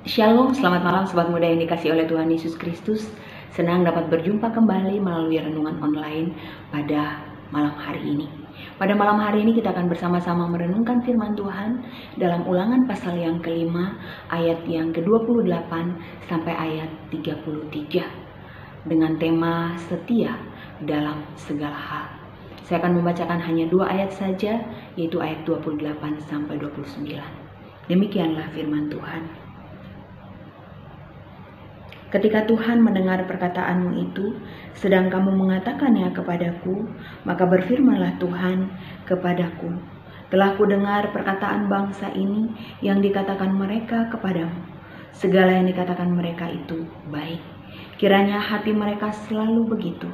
Shalom, selamat malam Sobat Muda yang dikasihi oleh Tuhan Yesus Kristus. Senang dapat berjumpa kembali melalui renungan online pada malam hari ini. Pada malam hari ini kita akan bersama-sama merenungkan firman Tuhan dalam Ulangan pasal yang kelima, ayat yang ke-28 sampai ayat 33 dengan tema setia dalam segala hal. Saya akan membacakan hanya 2 ayat saja, yaitu ayat 28 sampai 29. Demikianlah firman Tuhan. Ketika Tuhan mendengar perkataanmu itu, sedang kamu mengatakannya kepadaku, maka berfirmanlah Tuhan kepadaku, telah kudengar perkataan bangsa ini yang dikatakan mereka kepadamu. Segala yang dikatakan mereka itu baik. Kiranya hati mereka selalu begitu,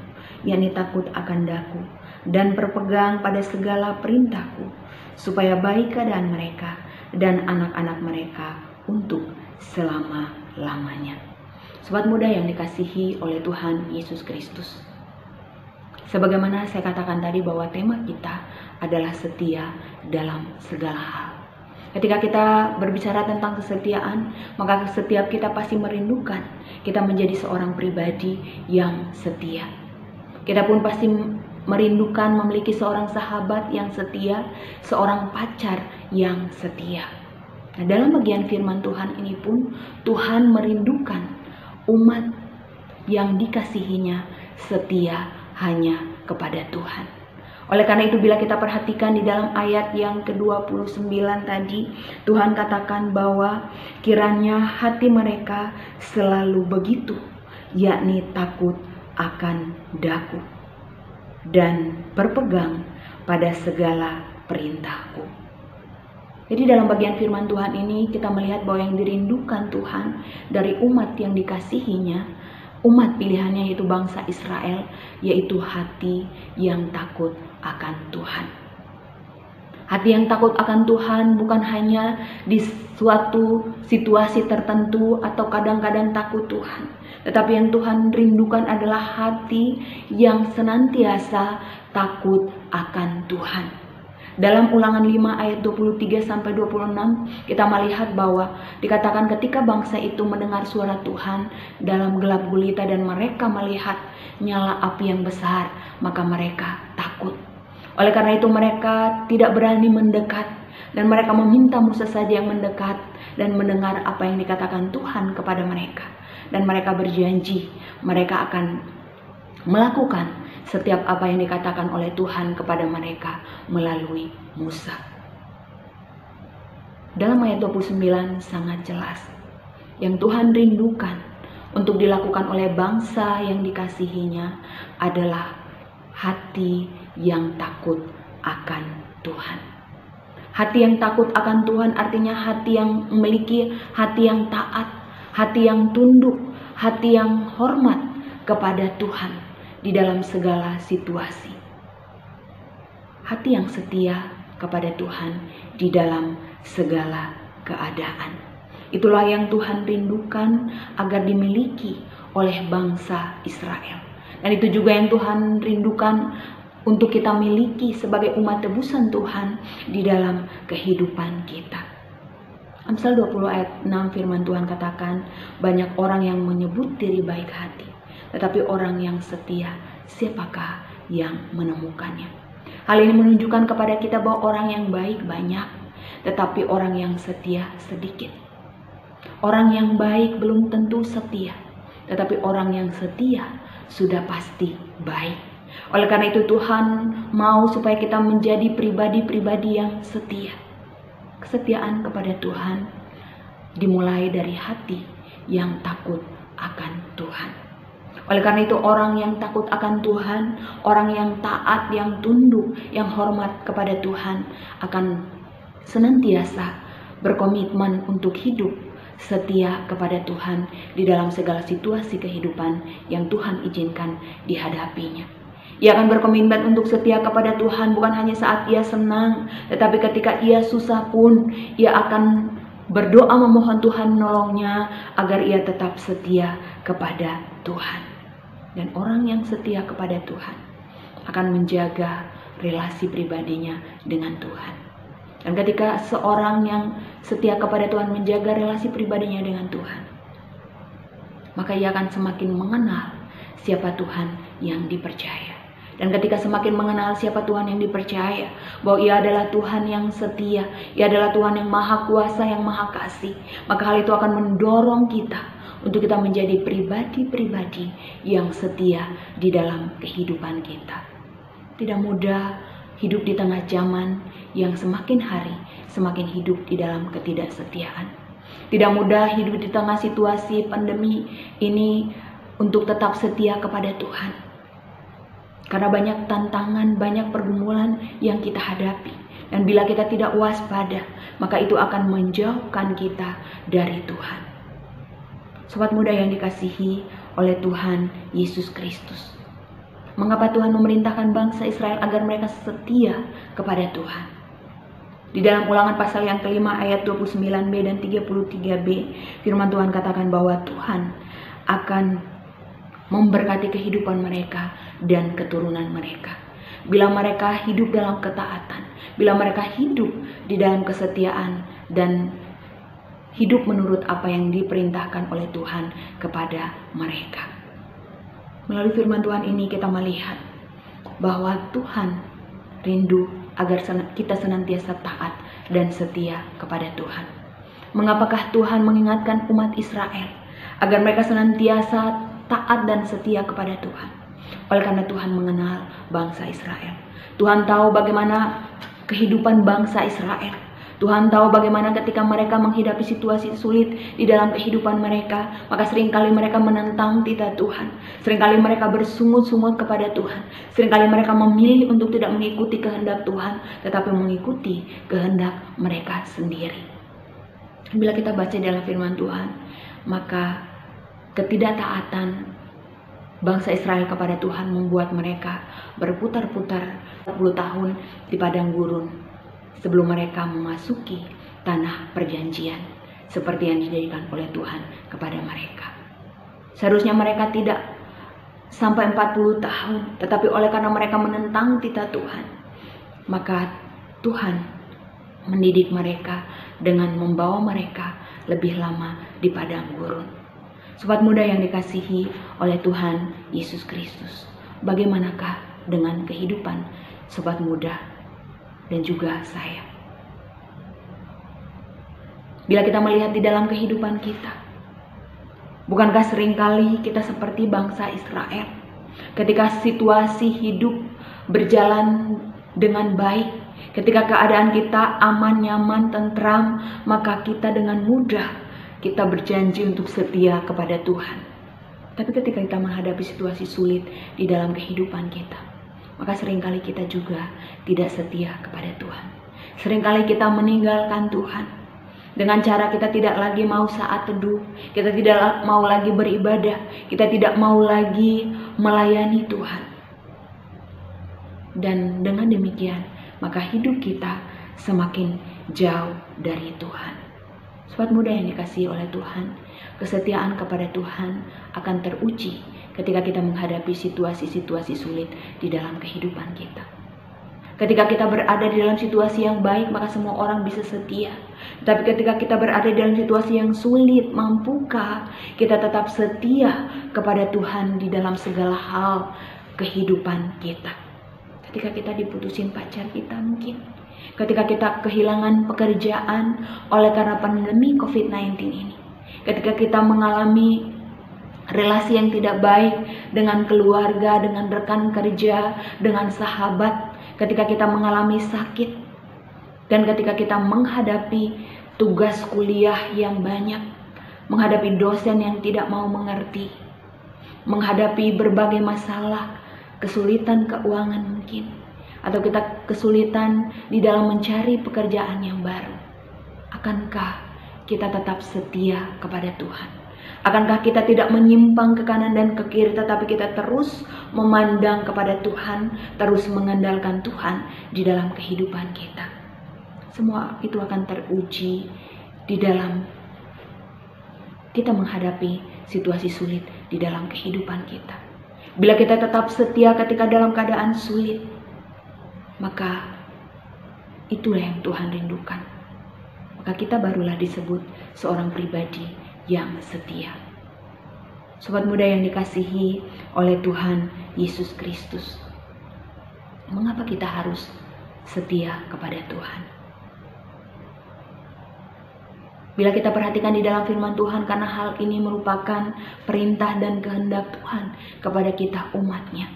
yakni takut akan Daku, dan berpegang pada segala perintahku, supaya baik keadaan mereka dan anak-anak mereka untuk selama-lamanya. Sobat muda yang dikasihi oleh Tuhan Yesus Kristus. Sebagaimana saya katakan tadi bahwa tema kita adalah setia dalam segala hal. Ketika kita berbicara tentang kesetiaan, maka setiap kita pasti merindukan kita menjadi seorang pribadi yang setia. Kita pun pasti merindukan memiliki seorang sahabat yang setia, seorang pacar yang setia. Nah, dalam bagian firman Tuhan ini pun Tuhan merindukan umat yang dikasihinya setia hanya kepada Tuhan. Oleh karena itu bila kita perhatikan di dalam ayat yang ke-29 tadi, Tuhan katakan bahwa kiranya hati mereka selalu begitu, yakni takut akan Daku dan berpegang pada segala perintahku. Jadi dalam bagian firman Tuhan ini kita melihat bahwa yang dirindukan Tuhan dari umat yang dikasihinya, umat pilihannya yaitu bangsa Israel, yaitu hati yang takut akan Tuhan. Hati yang takut akan Tuhan bukan hanya di suatu situasi tertentu atau kadang-kadang takut Tuhan, tetapi yang Tuhan rindukan adalah hati yang senantiasa takut akan Tuhan. Dalam Ulangan 5 ayat 23 sampai 26 kita melihat bahwa dikatakan ketika bangsa itu mendengar suara Tuhan dalam gelap gulita dan mereka melihat nyala api yang besar, maka mereka takut. Oleh karena itu mereka tidak berani mendekat dan mereka meminta Musa saja yang mendekat dan mendengar apa yang dikatakan Tuhan kepada mereka. Dan mereka berjanji mereka akan melakukan setiap apa yang dikatakan oleh Tuhan kepada mereka melalui Musa. Dalam ayat 29 sangat jelas, yang Tuhan rindukan untuk dilakukan oleh bangsa yang dikasihinya adalah hati yang takut akan Tuhan. Hati yang takut akan Tuhan artinya hati yang memiliki hati yang taat, hati yang tunduk, hati yang hormat kepada Tuhan di dalam segala situasi. Hati yang setia kepada Tuhan di dalam segala keadaan. Itulah yang Tuhan rindukan agar dimiliki oleh bangsa Israel. Dan itu juga yang Tuhan rindukan untuk kita miliki sebagai umat tebusan Tuhan di dalam kehidupan kita. Amsal 20 ayat 6 firman Tuhan katakan, banyak orang yang menyebut diri baik hati, tetapi orang yang setia, siapakah yang menemukannya? Hal ini menunjukkan kepada kita bahwa orang yang baik banyak, tetapi orang yang setia sedikit. Orang yang baik belum tentu setia, tetapi orang yang setia sudah pasti baik. Oleh karena itu Tuhan mau supaya kita menjadi pribadi-pribadi yang setia. Kesetiaan kepada Tuhan dimulai dari hati yang takut akan Tuhan. Oleh karena itu orang yang takut akan Tuhan, orang yang taat, yang tunduk, yang hormat kepada Tuhan akan senantiasa berkomitmen untuk hidup setia kepada Tuhan di dalam segala situasi kehidupan yang Tuhan izinkan dihadapinya. Ia akan berkomitmen untuk setia kepada Tuhan bukan hanya saat ia senang, tetapi ketika ia susah pun ia akan berdoa memohon Tuhan menolongnya agar ia tetap setia kepada Tuhan. Dan orang yang setia kepada Tuhan akan menjaga relasi pribadinya dengan Tuhan. Dan ketika seorang yang setia kepada Tuhan menjaga relasi pribadinya dengan Tuhan, maka ia akan semakin mengenal siapa Tuhan yang dipercaya. Dan ketika semakin mengenal siapa Tuhan yang dipercaya, bahwa ia adalah Tuhan yang setia, ia adalah Tuhan yang maha kuasa, yang maha kasih, maka hal itu akan mendorong kita untuk kita menjadi pribadi-pribadi yang setia di dalam kehidupan kita. Tidak mudah hidup di tengah zaman yang semakin hari semakin hidup di dalam ketidaksetiaan. Tidak mudah hidup di tengah situasi pandemi ini untuk tetap setia kepada Tuhan. Karena banyak tantangan, banyak pergumulan yang kita hadapi. Dan bila kita tidak waspada, maka itu akan menjauhkan kita dari Tuhan. Sobat muda yang dikasihi oleh Tuhan Yesus Kristus, mengapa Tuhan memerintahkan bangsa Israel agar mereka setia kepada Tuhan? Di dalam Ulangan pasal yang kelima ayat 29b dan 33b, firman Tuhan katakan bahwa Tuhan akan memberkati kehidupan mereka dan keturunan mereka. Bila mereka hidup dalam ketaatan, bila mereka hidup di dalam kesetiaan dan hidup menurut apa yang diperintahkan oleh Tuhan kepada mereka. Melalui firman Tuhan ini kita melihat bahwa Tuhan rindu agar kita senantiasa taat dan setia kepada Tuhan. Mengapakah Tuhan mengingatkan umat Israel agar mereka senantiasa taat dan setia kepada Tuhan? Oleh karena Tuhan mengenal bangsa Israel. Tuhan tahu bagaimana kehidupan bangsa Israel. Tuhan tahu bagaimana ketika mereka menghadapi situasi sulit di dalam kehidupan mereka, maka seringkali mereka menentang titah Tuhan. Seringkali mereka bersungut-sungut kepada Tuhan. Seringkali mereka memilih untuk tidak mengikuti kehendak Tuhan, tetapi mengikuti kehendak mereka sendiri. Bila kita baca dalam firman Tuhan, maka ketidaktaatan bangsa Israel kepada Tuhan membuat mereka berputar-putar 40 tahun di padang gurun sebelum mereka memasuki tanah perjanjian seperti yang dijadikan oleh Tuhan kepada mereka. Seharusnya mereka tidak sampai 40 tahun, tetapi oleh karena mereka menentang titah Tuhan, maka Tuhan mendidik mereka dengan membawa mereka lebih lama di padang gurun. Sobat muda yang dikasihi oleh Tuhan Yesus Kristus, bagaimanakah dengan kehidupan sobat muda dan juga saya? Bila kita melihat di dalam kehidupan kita, bukankah seringkali kita seperti bangsa Israel? Ketika situasi hidup berjalan dengan baik, ketika keadaan kita aman, nyaman, tentram, maka kita dengan mudah kita berjanji untuk setia kepada Tuhan. Tapi ketika kita menghadapi situasi sulit di dalam kehidupan kita, maka seringkali kita juga tidak setia kepada Tuhan. Seringkali kita meninggalkan Tuhan dengan cara kita tidak lagi mau saat teduh, kita tidak mau lagi beribadah, kita tidak mau lagi melayani Tuhan. Dan dengan demikian, maka hidup kita semakin jauh dari Tuhan. Sobat muda yang dikasihi oleh Tuhan, kesetiaan kepada Tuhan akan teruji ketika kita menghadapi situasi-situasi sulit di dalam kehidupan kita. Ketika kita berada di dalam situasi yang baik, maka semua orang bisa setia. Tapi ketika kita berada di dalam situasi yang sulit, mampukah kita tetap setia kepada Tuhan di dalam segala hal kehidupan kita? Ketika kita diputusin pacar kita mungkin, ketika kita kehilangan pekerjaan oleh karena pandemi COVID-19 ini, ketika kita mengalami relasi yang tidak baik dengan keluarga, dengan rekan kerja, dengan sahabat, ketika kita mengalami sakit, dan ketika kita menghadapi tugas kuliah yang banyak, menghadapi dosen yang tidak mau mengerti, menghadapi berbagai masalah, kesulitan keuangan mungkin, atau kita kesulitan di dalam mencari pekerjaan yang baru. Akankah kita tetap setia kepada Tuhan? Akankah kita tidak menyimpang ke kanan dan ke kiri, tetapi kita terus memandang kepada Tuhan, terus mengandalkan Tuhan di dalam kehidupan kita? Semua itu akan teruji di dalam kita menghadapi situasi sulit di dalam kehidupan kita. Bila kita tetap setia ketika dalam keadaan sulit, maka itulah yang Tuhan rindukan. Maka kita barulah disebut seorang pribadi yang setia. Sobat muda yang dikasihi oleh Tuhan Yesus Kristus, mengapa kita harus setia kepada Tuhan? Bila kita perhatikan di dalam firman Tuhan, karena hal ini merupakan perintah dan kehendak Tuhan kepada kita umatnya.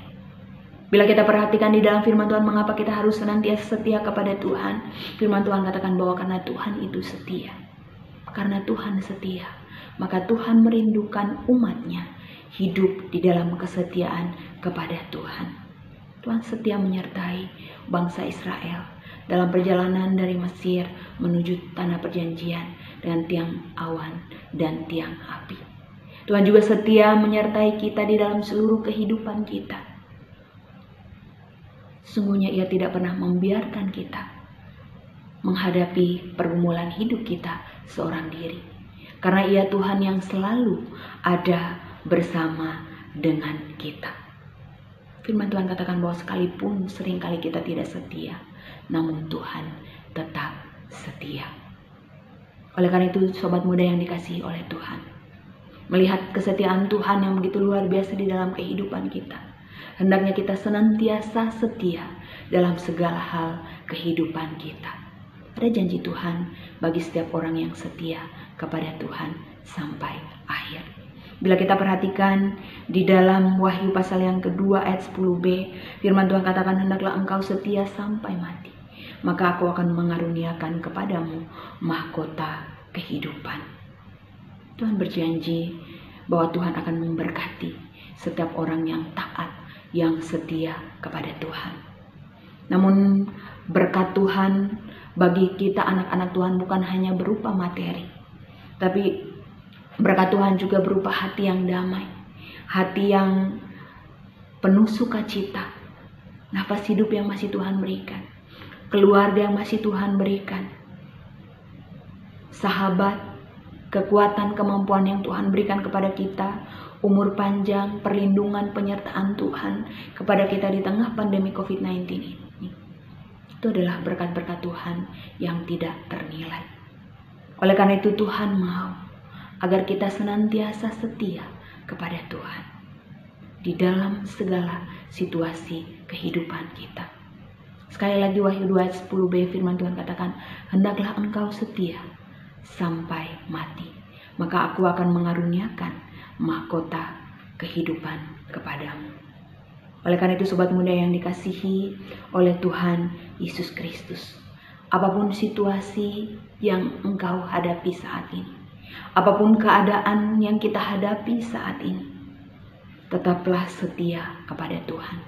Bila kita perhatikan di dalam firman Tuhan, mengapa kita harus senantiasa setia kepada Tuhan? Firman Tuhan katakan bahwa karena Tuhan itu setia. Karena Tuhan setia, maka Tuhan merindukan umatnya hidup di dalam kesetiaan kepada Tuhan. Tuhan setia menyertai bangsa Israel dalam perjalanan dari Mesir menuju tanah perjanjian dengan tiang awan dan tiang api. Tuhan juga setia menyertai kita di dalam seluruh kehidupan kita. Sungguhnya Ia tidak pernah membiarkan kita menghadapi pergumulan hidup kita seorang diri. Karena Ia Tuhan yang selalu ada bersama dengan kita. Firman Tuhan katakan bahwa sekalipun seringkali kita tidak setia, namun Tuhan tetap setia. Oleh karena itu, sobat muda yang dikasihi oleh Tuhan, melihat kesetiaan Tuhan yang begitu luar biasa di dalam kehidupan kita, hendaknya kita senantiasa setia dalam segala hal kehidupan kita. Ada janji Tuhan bagi setiap orang yang setia kepada Tuhan sampai akhir. Bila kita perhatikan di dalam Wahyu pasal yang kedua ayat 10b, firman Tuhan katakan, hendaklah engkau setia sampai mati, maka aku akan mengaruniakan kepadamu mahkota kehidupan. Tuhan berjanji bahwa Tuhan akan memberkati setiap orang yang taat, yang setia kepada Tuhan. Namun berkat Tuhan bagi kita anak-anak Tuhan bukan hanya berupa materi, tapi berkat Tuhan juga berupa hati yang damai, hati yang penuh sukacita, nafas hidup yang masih Tuhan berikan, keluarga yang masih Tuhan berikan, sahabat, kekuatan, kemampuan yang Tuhan berikan kepada kita, umur panjang, perlindungan, penyertaan Tuhan kepada kita di tengah pandemi COVID-19 ini. Itu adalah berkat-berkat Tuhan yang tidak ternilai. Oleh karena itu Tuhan mau agar kita senantiasa setia kepada Tuhan di dalam segala situasi kehidupan kita. Sekali lagi Wahyu 2 ayat 10b, firman Tuhan katakan, hendaklah engkau setia sampai mati, maka aku akan mengaruniakan mahkota kehidupan kepadamu. Oleh karena itu sobat muda yang dikasihi oleh Tuhan Yesus Kristus, apapun situasi yang engkau hadapi saat ini, apapun keadaan yang kita hadapi saat ini, tetaplah setia kepada Tuhan.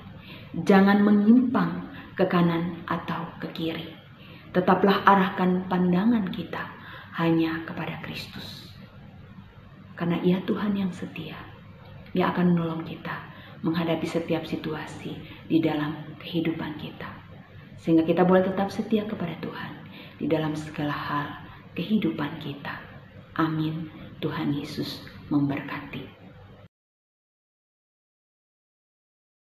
Jangan menyimpang ke kanan atau ke kiri. Tetaplah arahkan pandangan kita hanya kepada Kristus. Karena Ia Tuhan yang setia, Ia akan menolong kita menghadapi setiap situasi di dalam kehidupan kita. Sehingga kita boleh tetap setia kepada Tuhan di dalam segala hal kehidupan kita. Amin. Tuhan Yesus memberkati.